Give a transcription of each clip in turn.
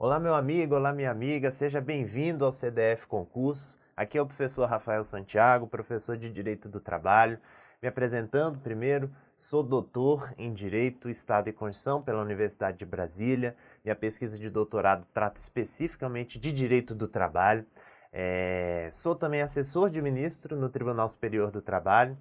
Olá, meu amigo, olá, minha amiga, seja bem-vindo ao CDF Concursos. Aqui é o professor Rafael Santiago, professor de Direito do Trabalho. Me apresentando primeiro, sou doutor em Direito, Estado e Constituição pela Universidade de Brasília. Minha pesquisa de doutorado trata especificamente de Direito do Trabalho. Sou também assessor de ministro no Tribunal Superior do Trabalho,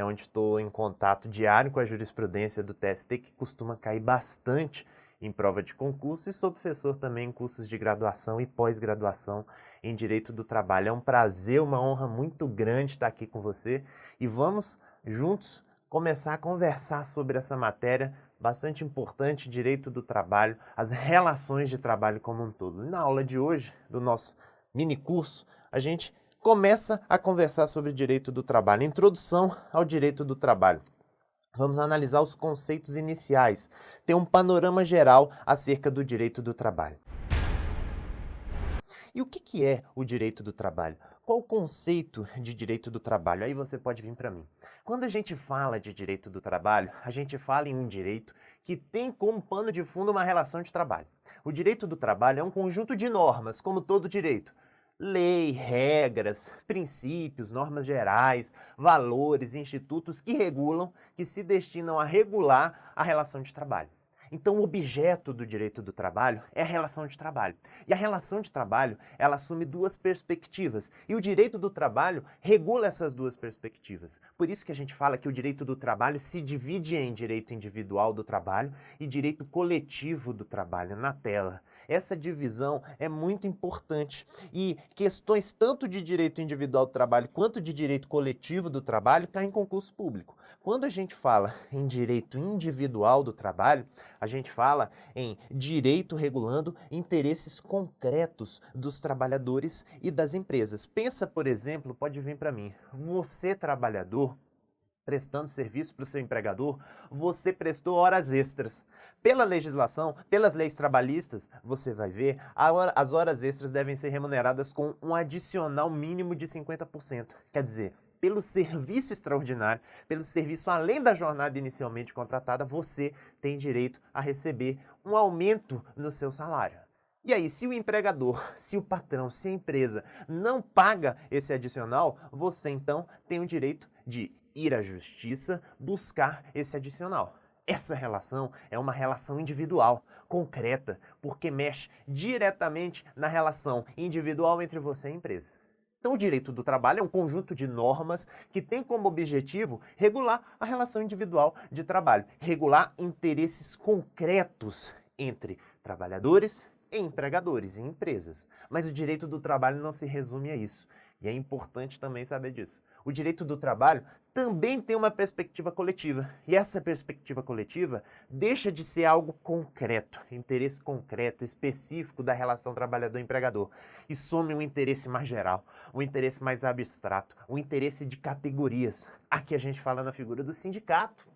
onde estou em contato diário com a jurisprudência do TST, que costuma cair bastante em prova de concurso, e sou professor também em cursos de graduação e pós-graduação em Direito do Trabalho. É um prazer, uma honra muito grande estar aqui com você e vamos juntos começar a conversar sobre essa matéria bastante importante, Direito do Trabalho, as relações de trabalho como um todo. E na aula de hoje, do nosso mini curso, a gente começa a conversar sobre Direito do Trabalho, introdução ao Direito do Trabalho. Vamos analisar os conceitos iniciais, ter um panorama geral acerca do direito do trabalho. E o que é o direito do trabalho? Qual o conceito de direito do trabalho? Aí você pode vir para mim. Quando a gente fala de direito do trabalho, a gente fala em um direito que tem como pano de fundo uma relação de trabalho. O direito do trabalho é um conjunto de normas, como todo direito. Lei, regras, princípios, normas gerais, valores, institutos que regulam, que se destinam a regular a relação de trabalho. Então, o objeto do direito do trabalho é a relação de trabalho. E a relação de trabalho, ela assume duas perspectivas. E o direito do trabalho regula essas duas perspectivas. Por isso que a gente fala que o direito do trabalho se divide em direito individual do trabalho e direito coletivo do trabalho na tela. Essa divisão é muito importante e questões tanto de direito individual do trabalho quanto de direito coletivo do trabalho caem em concurso público. Quando a gente fala em direito individual do trabalho, a gente fala em direito regulando interesses concretos dos trabalhadores e das empresas. Pensa, por exemplo, pode vir para mim, você trabalhador, prestando serviço para o seu empregador, você prestou horas extras. Pela legislação, pelas leis trabalhistas, você vai ver, as horas extras devem ser remuneradas com um adicional mínimo de 50%. Quer dizer, pelo serviço extraordinário, pelo serviço além da jornada inicialmente contratada, você tem direito a receber um aumento no seu salário. E aí, se o empregador, se o patrão, se a empresa não paga esse adicional, você então tem o direito de ir à justiça buscar esse adicional. Essa relação é uma relação individual, concreta, porque mexe diretamente na relação individual entre você e a empresa. Então, o direito do trabalho é um conjunto de normas que tem como objetivo regular a relação individual de trabalho, regular interesses concretos entre trabalhadores e empregadores e empresas. Mas o direito do trabalho não se resume a isso, e é importante também saber disso. O direito do trabalho também tem uma perspectiva coletiva, e essa perspectiva coletiva deixa de ser algo concreto, interesse concreto, específico da relação trabalhador-empregador, e some um interesse mais geral, um interesse mais abstrato, um interesse de categorias. Aqui a gente fala na figura do sindicato.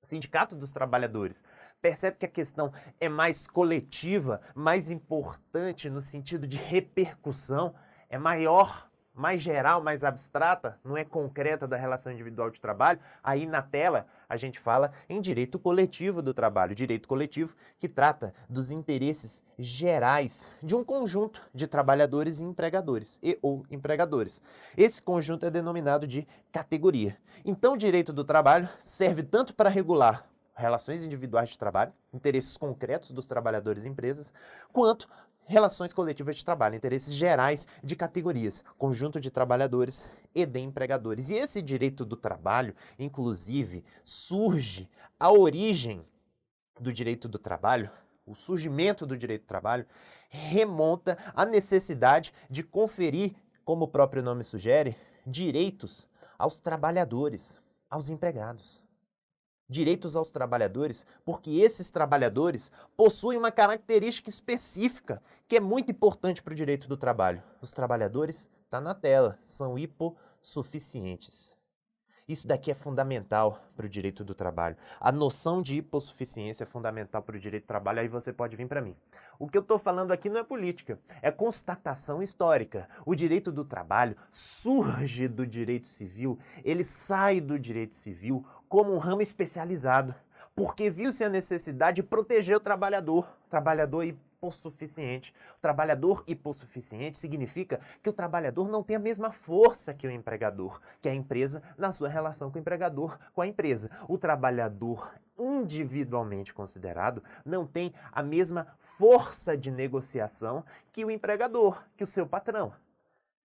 Sindicato dos Trabalhadores. Percebe que a questão é mais coletiva, mais importante no sentido de repercussão, é maior, mais geral, mais abstrata, não é concreta da relação individual de trabalho. Aí na tela a gente fala em direito coletivo do trabalho, direito coletivo que trata dos interesses gerais de um conjunto de trabalhadores e empregadores ou empregadores. Esse conjunto é denominado de categoria. Então o direito do trabalho serve tanto para regular relações individuais de trabalho, interesses concretos dos trabalhadores e empresas, quanto relações coletivas de trabalho, interesses gerais de categorias, conjunto de trabalhadores e de empregadores. E esse direito do trabalho, inclusive, surge, a origem do direito do trabalho, o surgimento do direito do trabalho, remonta à necessidade de conferir, como o próprio nome sugere, direitos aos trabalhadores, aos empregados. Direitos aos trabalhadores, porque esses trabalhadores possuem uma característica específica que é muito importante para o direito do trabalho. Os trabalhadores, está na tela, são hipossuficientes. Isso daqui é fundamental para o direito do trabalho. A noção de hipossuficiência é fundamental para o direito do trabalho, aí você pode vir para mim. O que eu estou falando aqui não é política, é constatação histórica. O direito do trabalho surge do direito civil, ele sai do direito civil como um ramo especializado, porque viu-se a necessidade de proteger o trabalhador hipossuficiente. O trabalhador hipossuficiente significa que o trabalhador não tem a mesma força que o empregador, que a empresa na sua relação com o empregador, com a empresa. O trabalhador individualmente considerado não tem a mesma força de negociação que o empregador, que o seu patrão.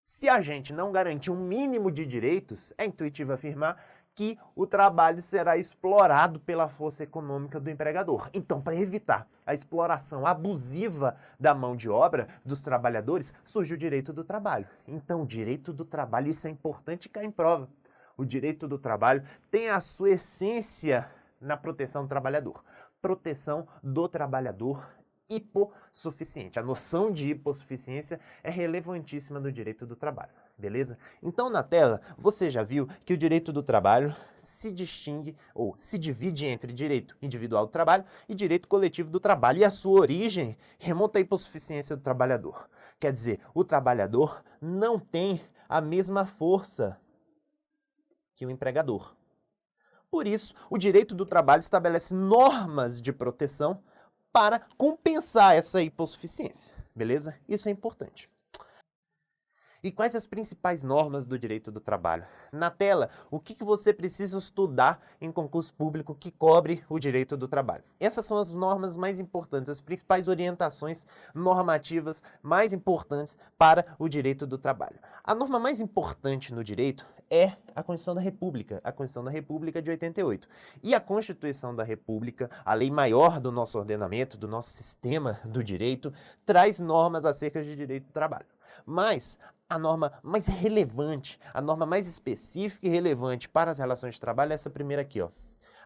Se a gente não garantir um mínimo de direitos, é intuitivo afirmar que o trabalho será explorado pela força econômica do empregador. Então, para evitar a exploração abusiva da mão de obra dos trabalhadores, surge o direito do trabalho. Então, o direito do trabalho, isso é importante cair em prova. O direito do trabalho tem a sua essência na proteção do trabalhador. Proteção do trabalhador hipossuficiente. A noção de hipossuficiência é relevantíssima no direito do trabalho. Beleza? Então, na tela, você já viu que o direito do trabalho se distingue ou se divide entre direito individual do trabalho e direito coletivo do trabalho. E a sua origem remonta à hipossuficiência do trabalhador. Quer dizer, o trabalhador não tem a mesma força que o empregador. Por isso, o direito do trabalho estabelece normas de proteção para compensar essa hipossuficiência. Beleza? Isso é importante. E quais as principais normas do direito do trabalho? Na tela, o que você precisa estudar em concurso público que cobre o direito do trabalho? Essas são as normas mais importantes, as principais orientações normativas mais importantes para o direito do trabalho. A norma mais importante no direito é a Constituição da República de 88. E a Constituição da República, a lei maior do nosso ordenamento, do nosso sistema do direito, traz normas acerca de direito do trabalho. Mas a norma mais relevante, a norma mais específica e relevante para as relações de trabalho é essa primeira aqui, ó.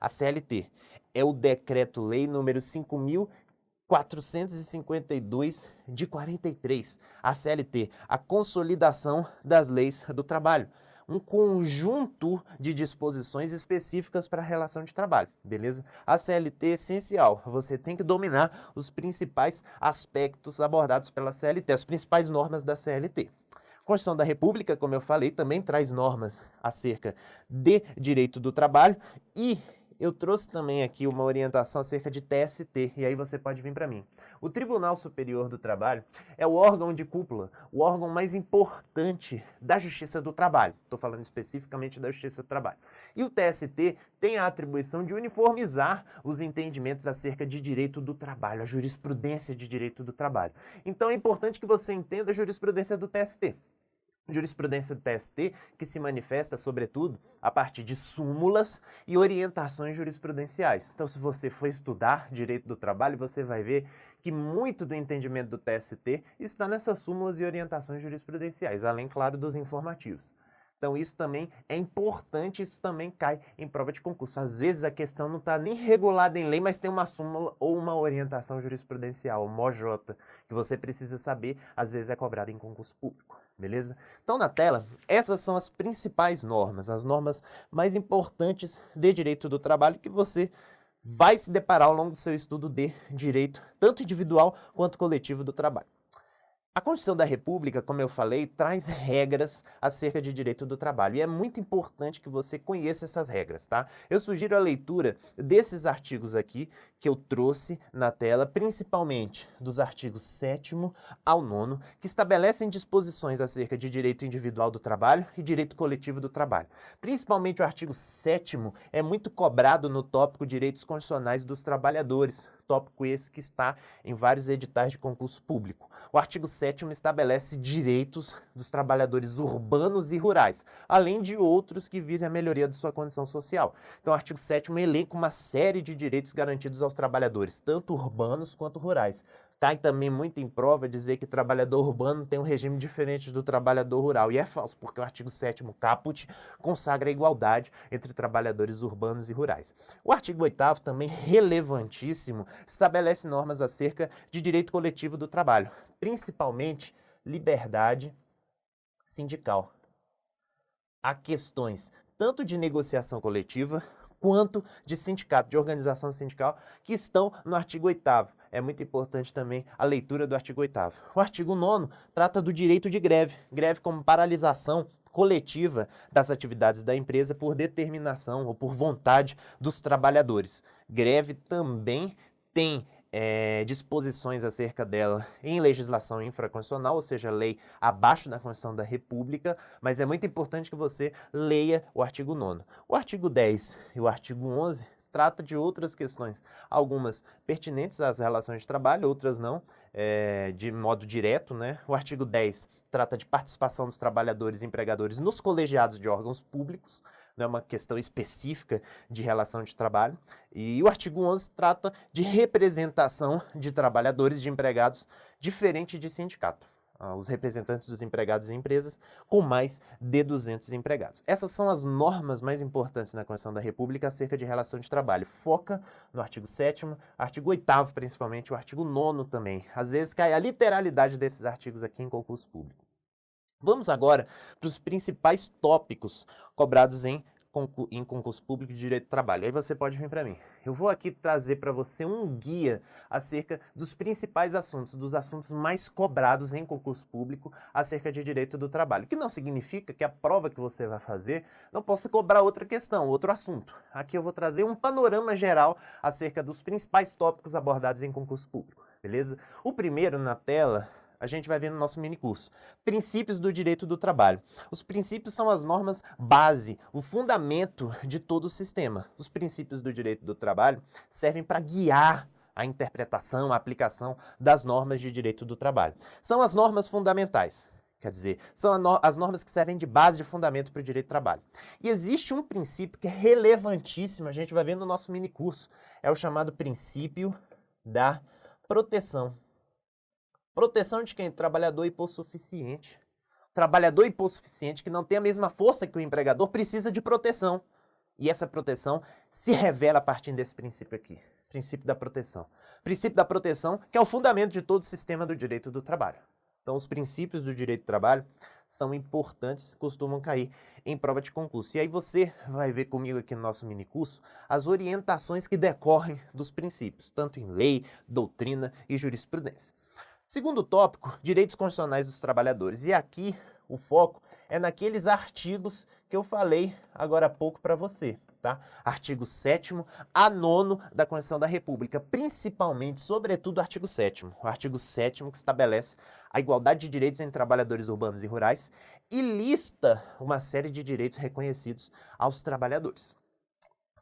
A CLT. É o Decreto-Lei número 5.452 de 43. A CLT, a Consolidação das Leis do Trabalho. Um conjunto de disposições específicas para a relação de trabalho, beleza? A CLT é essencial, você tem que dominar os principais aspectos abordados pela CLT, as principais normas da CLT. A Constituição da República, como eu falei, também traz normas acerca de direito do trabalho e eu trouxe também aqui uma orientação acerca de TST, e aí você pode vir para mim. O Tribunal Superior do Trabalho é o órgão de cúpula, o órgão mais importante da Justiça do Trabalho. Estou falando especificamente da Justiça do Trabalho. E o TST tem a atribuição de uniformizar os entendimentos acerca de direito do trabalho, a jurisprudência de direito do trabalho. Então é importante que você entenda a jurisprudência do TST. Jurisprudência do TST que se manifesta, sobretudo, a partir de súmulas e orientações jurisprudenciais. Então, se você for estudar direito do trabalho, você vai ver que muito do entendimento do TST está nessas súmulas e orientações jurisprudenciais, além, claro, dos informativos. Então, isso também é importante, isso também cai em prova de concurso. Às vezes, a questão não está nem regulada em lei, mas tem uma súmula ou uma orientação jurisprudencial, uma OJ, que você precisa saber, às vezes é cobrada em concurso público, beleza? Então, na tela, essas são as principais normas, as normas mais importantes de direito do trabalho que você vai se deparar ao longo do seu estudo de direito, tanto individual quanto coletivo do trabalho. A Constituição da República, como eu falei, traz regras acerca de direito do trabalho e é muito importante que você conheça essas regras, tá? Eu sugiro a leitura desses artigos aqui que eu trouxe na tela, principalmente dos artigos 7º ao 9º, que estabelecem disposições acerca de direito individual do trabalho e direito coletivo do trabalho. Principalmente o artigo 7º é muito cobrado no tópico direitos constitucionais dos trabalhadores, tópico esse que está em vários editais de concurso público. O artigo 7º estabelece direitos dos trabalhadores urbanos e rurais, além de outros que visem a melhoria de sua condição social. Então, o artigo 7º elenca uma série de direitos garantidos aos trabalhadores, tanto urbanos quanto rurais. Cai também muito em prova dizer que trabalhador urbano tem um regime diferente do trabalhador rural. E é falso, porque o artigo 7º caput consagra a igualdade entre trabalhadores urbanos e rurais. O artigo 8º, também relevantíssimo, estabelece normas acerca de direito coletivo do trabalho, principalmente liberdade sindical. Há questões tanto de negociação coletiva quanto de sindicato, de organização sindical, que estão no artigo 8º. É muito importante também a leitura do artigo 8º. O artigo 9º trata do direito de greve, greve como paralisação coletiva das atividades da empresa por determinação ou por vontade dos trabalhadores. Greve também tem disposições acerca dela em legislação infraconstitucional, ou seja, lei abaixo da Constituição da República, mas é muito importante que você leia o artigo 9º. O artigo 10 e o artigo 11 trata de outras questões, algumas pertinentes às relações de trabalho, outras não, de modo direto, né? O artigo 10 trata de participação dos trabalhadores e empregadores nos colegiados de órgãos públicos, né, uma questão específica de relação de trabalho. E o artigo 11 trata de representação de trabalhadores, de empregados, diferente de sindicato. Os representantes dos empregados em empresas com mais de 200 empregados. Essas são as normas mais importantes na Constituição da República acerca de relação de trabalho. Foca no artigo 7º, artigo 8º principalmente, o artigo 9º também. Às vezes cai a literalidade desses artigos aqui em concurso público. Vamos agora para os principais tópicos cobrados em concurso público de direito do trabalho. Aí você pode vir para mim. Eu vou aqui trazer para você um guia acerca dos principais assuntos, dos assuntos mais cobrados em concurso público acerca de direito do trabalho. Que não significa que a prova que você vai fazer não possa cobrar outra questão, outro assunto. Aqui eu vou trazer um panorama geral acerca dos principais tópicos abordados em concurso público, beleza? O primeiro na tela a gente vai ver no nosso minicurso. Princípios do direito do trabalho. Os princípios são as normas base, o fundamento de todo o sistema. Os princípios do direito do trabalho servem para guiar a interpretação, a aplicação das normas de direito do trabalho. São as normas fundamentais. Quer dizer, são as normas que servem de base, de fundamento para o direito do trabalho. E existe um princípio que é relevantíssimo, a gente vai ver no nosso minicurso. É o chamado princípio da proteção. Proteção de quem? Trabalhador hipossuficiente. Trabalhador hipossuficiente que não tem a mesma força que o empregador precisa de proteção. E essa proteção se revela a partir desse princípio aqui. Princípio da proteção. Princípio da proteção que é o fundamento de todo o sistema do direito do trabalho. Então os princípios do direito do trabalho são importantes, costumam cair em prova de concurso. E aí você vai ver comigo aqui no nosso minicurso as orientações que decorrem dos princípios, tanto em lei, doutrina e jurisprudência. Segundo tópico, direitos constitucionais dos trabalhadores. E aqui o foco é naqueles artigos que eu falei agora há pouco para você, tá? Artigo 7º a 9º da Constituição da República, principalmente, sobretudo, o artigo 7º. O artigo 7º que estabelece a igualdade de direitos entre trabalhadores urbanos e rurais e lista uma série de direitos reconhecidos aos trabalhadores.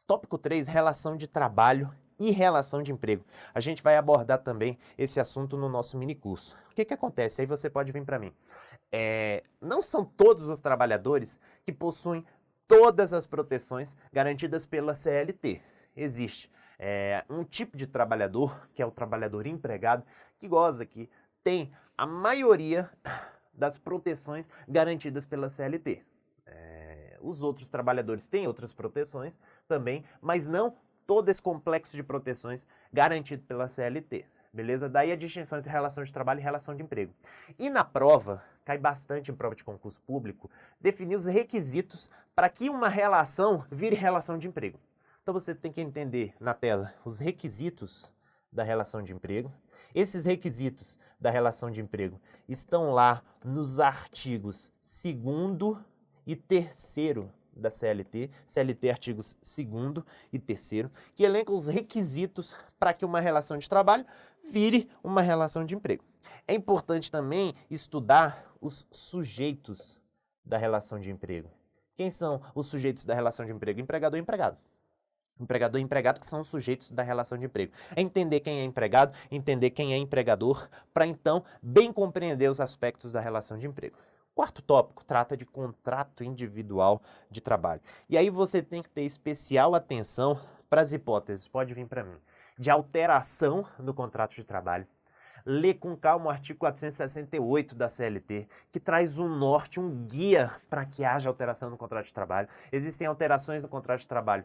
Tópico 3, relação de trabalho e relação de emprego. A gente vai abordar também esse assunto no nosso minicurso. O que acontece? Aí você pode vir para mim. Não são todos os trabalhadores que possuem todas as proteções garantidas pela CLT. Existe um tipo de trabalhador, que é o trabalhador empregado, que goza, que tem a maioria das proteções garantidas pela CLT. Os outros trabalhadores têm outras proteções também, mas não todo esse complexo de proteções garantido pela CLT, beleza? Daí a distinção entre relação de trabalho e relação de emprego. E na prova, cai bastante em prova de concurso público, definir os requisitos para que uma relação vire relação de emprego. Então você tem que entender na tela os requisitos da relação de emprego. Esses requisitos da relação de emprego estão lá nos artigos 2º e 3º da CLT, artigos 2º e 3º, que elencam os requisitos para que uma relação de trabalho vire uma relação de emprego. É importante também estudar os sujeitos da relação de emprego. Quem são os sujeitos da relação de emprego? Empregador e empregado. Empregador e empregado que são os sujeitos da relação de emprego. É entender quem é empregado, entender quem é empregador, para então bem compreender os aspectos da relação de emprego. Quarto tópico trata de contrato individual de trabalho. E aí você tem que ter especial atenção para as hipóteses, pode vir para mim, de alteração no contrato de trabalho. Lê com calma o artigo 468 da CLT, que traz um norte, um guia para que haja alteração no contrato de trabalho. Existem alterações no contrato de trabalho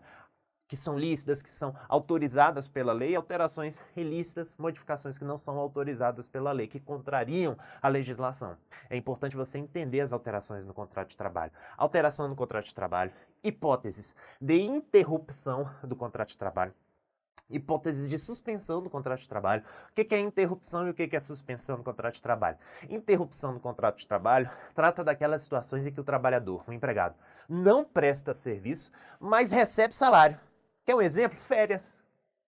que são lícitas, que são autorizadas pela lei, e alterações ilícitas, modificações que não são autorizadas pela lei, que contrariam a legislação. É importante você entender as alterações no contrato de trabalho. Alteração no contrato de trabalho, hipóteses de interrupção do contrato de trabalho, hipóteses de suspensão do contrato de trabalho. O que é interrupção e o que é suspensão do contrato de trabalho? Interrupção do contrato de trabalho trata daquelas situações em que o trabalhador, o empregado, não presta serviço, mas recebe salário. Quer um exemplo? Férias.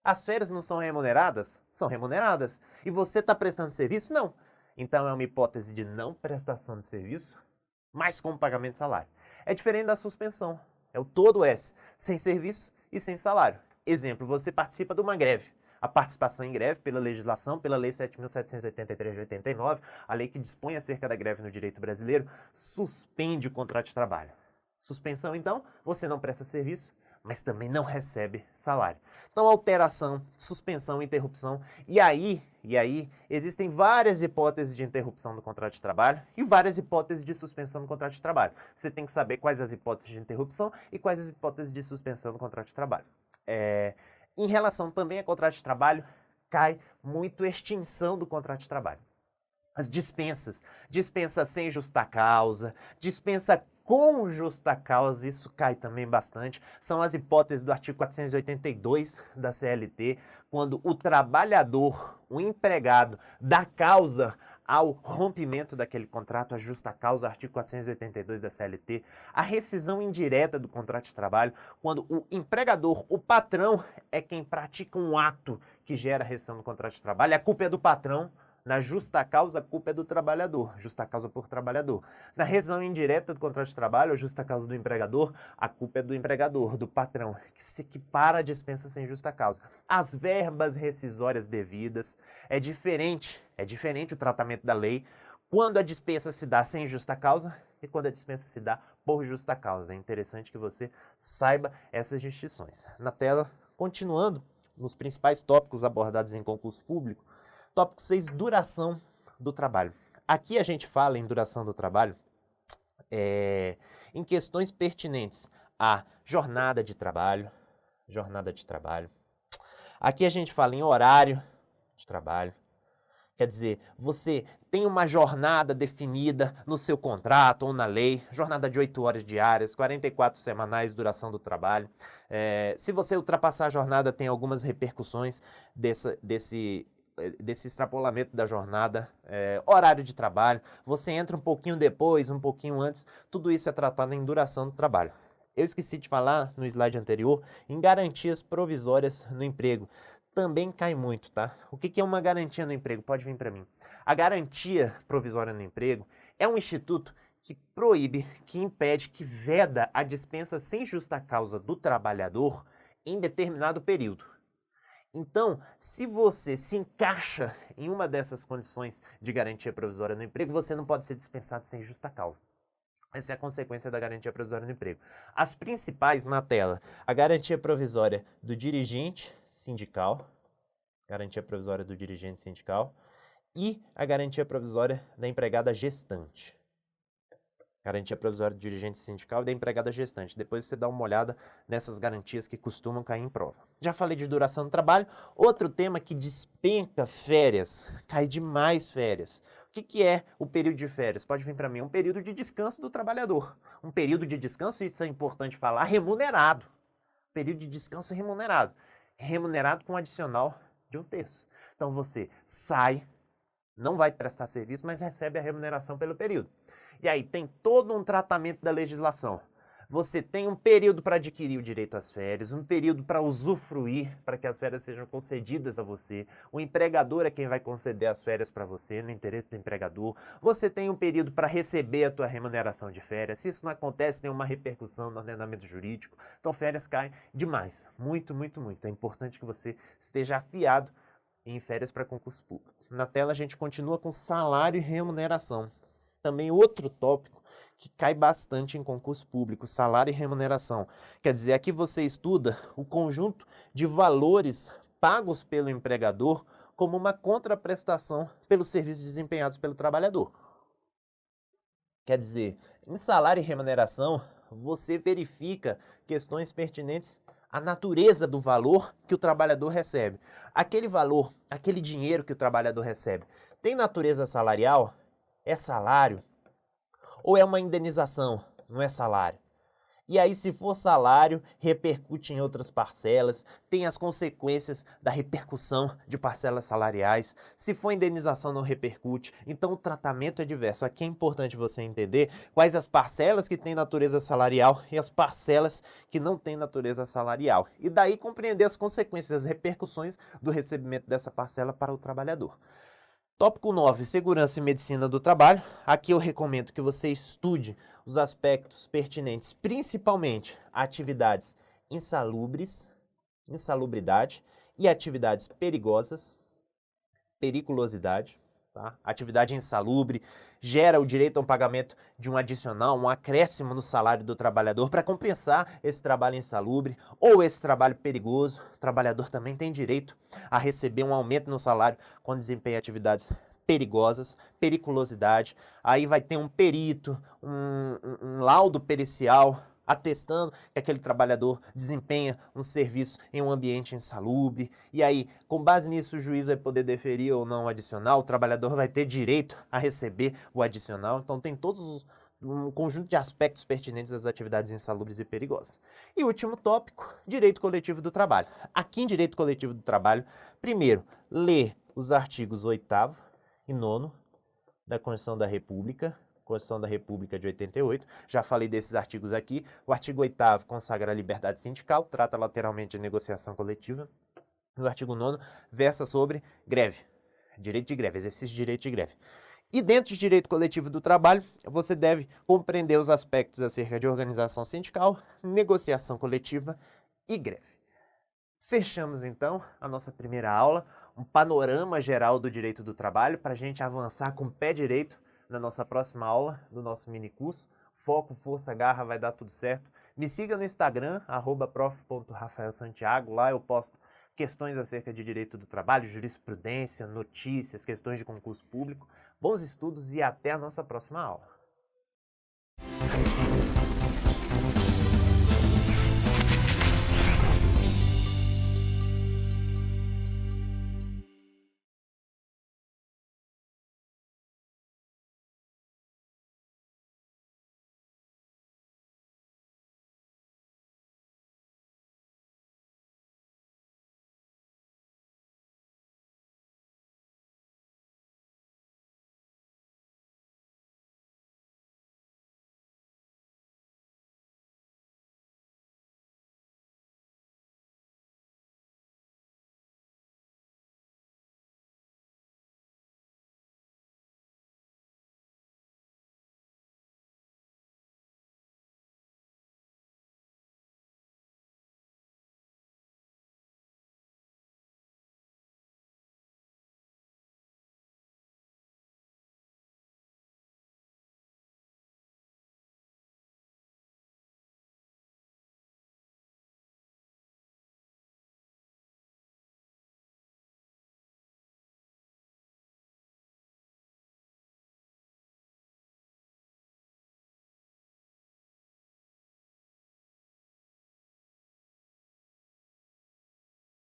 As férias não são remuneradas? São remuneradas. E você está prestando serviço? Não. Então é uma hipótese de não prestação de serviço, mas com pagamento de salário. É diferente da suspensão. É o todo S, sem serviço e sem salário. Exemplo, você participa de uma greve. A participação em greve, pela legislação, pela Lei 7.783 de 89, a lei que dispõe acerca da greve no direito brasileiro, suspende o contrato de trabalho. Suspensão, então, você não presta serviço, mas também não recebe salário. Então, alteração, suspensão, interrupção. E aí, existem várias hipóteses de interrupção do contrato de trabalho e várias hipóteses de suspensão do contrato de trabalho. Você tem que saber quais as hipóteses de interrupção e quais as hipóteses de suspensão do contrato de trabalho. Em relação também a contrato de trabalho, cai muito extinção do contrato de trabalho. As dispensas, dispensa sem justa causa, dispensa com justa causa, isso cai também bastante. São as hipóteses do artigo 482 da CLT, quando o trabalhador, o empregado, dá causa ao rompimento daquele contrato, a justa causa, artigo 482 da CLT, a rescisão indireta do contrato de trabalho, quando o empregador, o patrão, é quem pratica um ato que gera a rescisão do contrato de trabalho, a culpa é do patrão. Na justa causa, a culpa é do trabalhador, justa causa por trabalhador. Na rescisão indireta do contrato de trabalho, a justa causa do empregador, a culpa é do empregador, do patrão, que se equipara a dispensa sem justa causa. As verbas rescisórias devidas, é diferente o tratamento da lei quando a dispensa se dá sem justa causa e quando a dispensa se dá por justa causa. É interessante que você saiba essas distinções. Na tela, continuando nos principais tópicos abordados em concurso público, tópico 6, duração do trabalho. Aqui a gente fala em duração do trabalho em questões pertinentes à jornada de trabalho. Aqui a gente fala em horário de trabalho. Quer dizer, você tem uma jornada definida no seu contrato ou na lei, jornada de 8 horas diárias, 44 semanais, duração do trabalho. Se você ultrapassar a jornada, tem algumas repercussões desse extrapolamento da jornada, horário de trabalho, você entra um pouquinho depois, um pouquinho antes, tudo isso é tratado em duração do trabalho. Eu esqueci de falar no slide anterior em garantias provisórias no emprego. Também cai muito, tá? O que é uma garantia no emprego? Pode vir para mim. A garantia provisória no emprego é um instituto que proíbe, que impede, que veda a dispensa sem justa causa do trabalhador em determinado período. Então, se você se encaixa em uma dessas condições de garantia provisória no emprego, você não pode ser dispensado sem justa causa. Essa é a consequência da garantia provisória no emprego. As principais na tela: a garantia provisória do dirigente sindical, e a garantia provisória da empregada gestante. Garantia provisória do dirigente sindical e da empregada gestante. Depois você dá uma olhada nessas garantias que costumam cair em prova. Já falei de duração do trabalho. Outro tema que despenca férias, cai demais férias. O que é o período de férias? Pode vir para mim, um período de descanso do trabalhador. Um período de descanso, isso é importante falar, remunerado. Período de descanso remunerado. Remunerado com adicional de 1/3. Então você sai, não vai prestar serviço, mas recebe a remuneração pelo período. E aí tem todo um tratamento da legislação. Você tem um período para adquirir o direito às férias, um período para usufruir, para que as férias sejam concedidas a você. O empregador é quem vai conceder as férias para você, no interesse do empregador. Você tem um período para receber a tua remuneração de férias. Se isso não acontece, tem uma repercussão no ordenamento jurídico. Então, férias caem demais. Muito, muito, muito. É importante que você esteja afiado em férias para concurso público. Na tela, a gente continua com salário e remuneração. Também outro tópico que cai bastante em concurso público, salário e remuneração. Quer dizer, aqui você estuda o conjunto de valores pagos pelo empregador como uma contraprestação pelos serviços desempenhados pelo trabalhador. Quer dizer, em salário e remuneração, você verifica questões pertinentes à natureza do valor que o trabalhador recebe. Aquele valor, aquele dinheiro que o trabalhador recebe, tem natureza salarial? É salário? Ou é uma indenização? Não é salário? E aí, se for salário, repercute em outras parcelas, tem as consequências da repercussão de parcelas salariais. Se for indenização, não repercute. Então, o tratamento é diverso. Aqui é importante você entender quais as parcelas que têm natureza salarial e as parcelas que não têm natureza salarial. E daí compreender as consequências, as repercussões do recebimento dessa parcela para o trabalhador. Tópico 9, segurança e medicina do trabalho. Aqui eu recomendo que você estude os aspectos pertinentes, principalmente atividades insalubres, insalubridade e atividades perigosas, periculosidade, tá? Atividade insalubre gera o direito ao pagamento de um adicional, um acréscimo no salário do trabalhador para compensar esse trabalho insalubre ou esse trabalho perigoso. O trabalhador também tem direito a receber um aumento no salário quando desempenha atividades perigosas, periculosidade. Aí vai ter um perito, um laudo pericial atestando que aquele trabalhador desempenha um serviço em um ambiente insalubre. E aí, com base nisso, o juiz vai poder deferir ou não o adicional, o trabalhador vai ter direito a receber o adicional. Então tem um conjunto de aspectos pertinentes às atividades insalubres e perigosas. E último tópico, direito coletivo do trabalho. Aqui em direito coletivo do trabalho, primeiro, ler os artigos 8º e 9º da Constituição da República, Constituição da República de 88, já falei desses artigos aqui. O artigo 8º consagra a liberdade sindical, trata lateralmente de negociação coletiva. E o artigo 9º versa sobre greve, direito de greve, exercício de direito de greve. E dentro de direito coletivo do trabalho, você deve compreender os aspectos acerca de organização sindical, negociação coletiva e greve. Fechamos então a nossa primeira aula, um panorama geral do direito do trabalho para a gente avançar com o pé direito na nossa próxima aula do nosso mini curso. Foco, força, garra, vai dar tudo certo. Me siga no Instagram, @prof.rafaelsantiago. Lá eu posto questões acerca de direito do trabalho, jurisprudência, notícias, questões de concurso público. Bons estudos e até a nossa próxima aula.